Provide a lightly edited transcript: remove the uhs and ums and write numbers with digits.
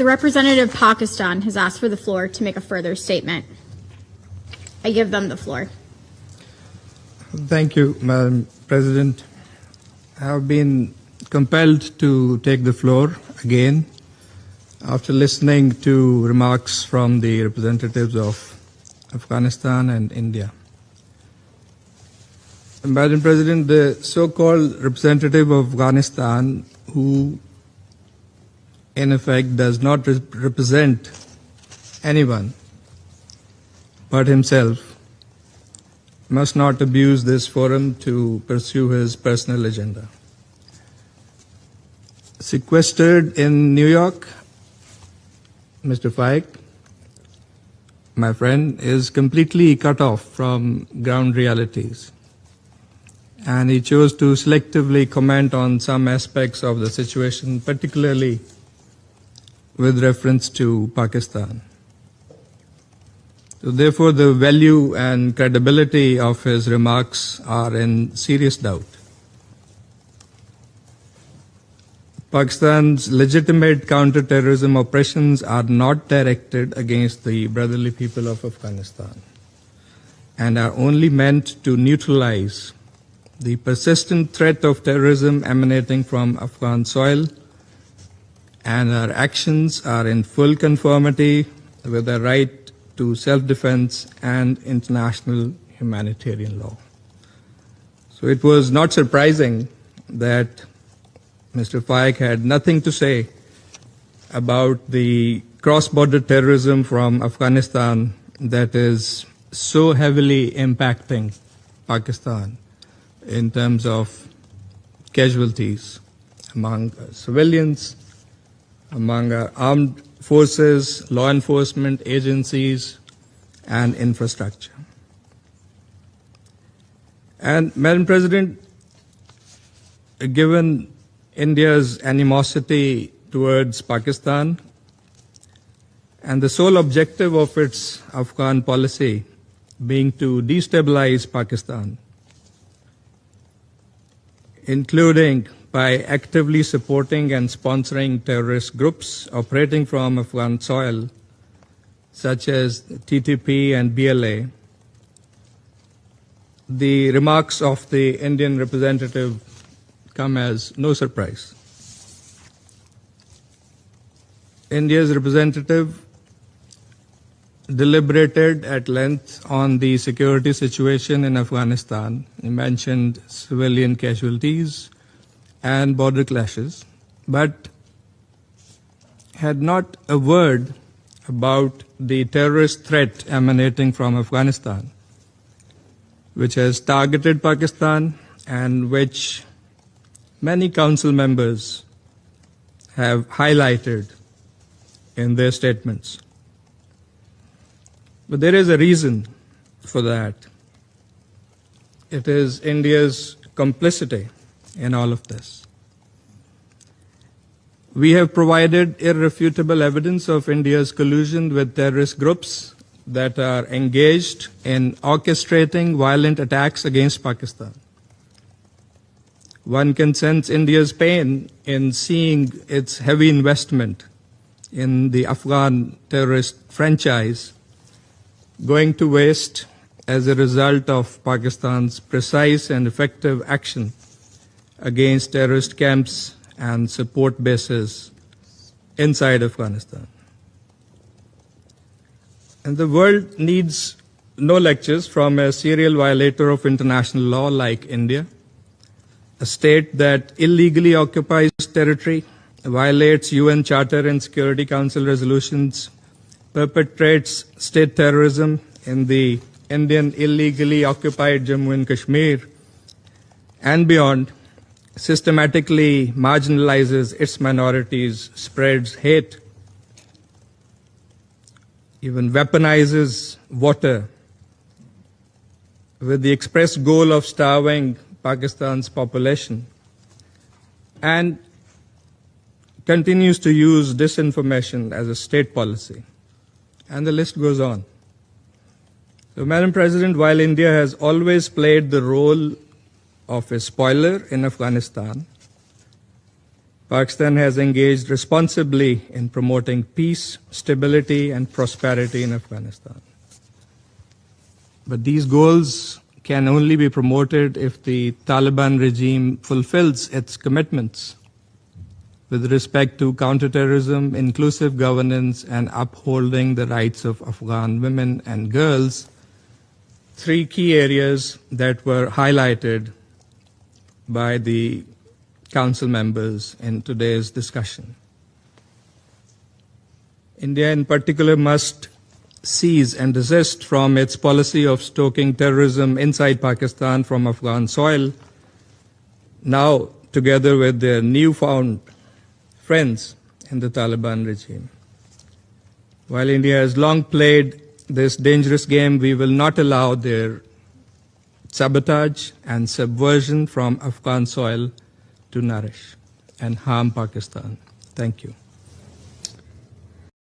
The representative of Pakistan has asked for the floor to make a further statement. I give them the floor. Thank you, Madam President. I have been compelled to take the floor again after listening to remarks from the representatives of Afghanistan and India. Madam President, the so-called representative of Afghanistan, who in effect does not represent anyone but himself, must not abuse this forum to pursue his personal agenda. Sequestered in New York, Mr. Faik, my friend, is completely cut off from ground realities. And he chose to selectively comment on some aspects of the situation, particularly with reference to Pakistan. So therefore, the value and credibility of his remarks are in serious doubt. Pakistan's legitimate counter-terrorism operations are not directed against the brotherly people of Afghanistan and are only meant to neutralize the persistent threat of terrorism emanating from Afghan soil, and our actions are in full conformity with the right to self-defense and international humanitarian law. So it was not surprising that Mr. Faik had nothing to say about the cross-border terrorism from Afghanistan that is so heavily impacting Pakistan in terms of casualties among civilians, among our armed forces, law enforcement agencies, and infrastructure. And Madam President, given India's animosity towards Pakistan and the sole objective of its Afghan policy being to destabilize Pakistan, including by actively supporting and sponsoring terrorist groups operating from Afghan soil, such as TTP and BLA, the remarks of the Indian representative come as no surprise. India's representative deliberated at length on the security situation in Afghanistan. He mentioned civilian casualties and border clashes, but had not a word about the terrorist threat emanating from Afghanistan, which has targeted Pakistan and which many council members have highlighted in their statements. But there is a reason for that. It is India's complicity in all of this. We have provided irrefutable evidence of India's collusion with terrorist groups that are engaged in orchestrating violent attacks against Pakistan. One can sense India's pain in seeing its heavy investment in the Afghan terrorist franchise going to waste as a result of Pakistan's precise and effective action against terrorist camps and support bases inside Afghanistan. And the world needs no lectures from a serial violator of international law like India, a state that illegally occupies territory, violates UN Charter and Security Council resolutions, perpetrates state terrorism in the Indian illegally occupied Jammu and Kashmir, and beyond, systematically marginalizes its minorities, spreads hate, even weaponizes water with the express goal of starving Pakistan's population, and continues to use disinformation as a state policy. And the list goes on. So, Madam President, while India has always played the role of a spoiler in Afghanistan, Pakistan has engaged responsibly in promoting peace, stability, and prosperity in Afghanistan. But these goals can only be promoted if the Taliban regime fulfills its commitments with respect to counterterrorism, inclusive governance, and upholding the rights of Afghan women and girls, three key areas that were highlighted by the Council members in today's discussion. India in particular must cease and desist from its policy of stoking terrorism inside Pakistan from Afghan soil, now together with their newfound friends in the Taliban regime. While India has long played this dangerous game, we will not allow their sabotage and subversion from Afghan soil to nourish and harm Pakistan. Thank you.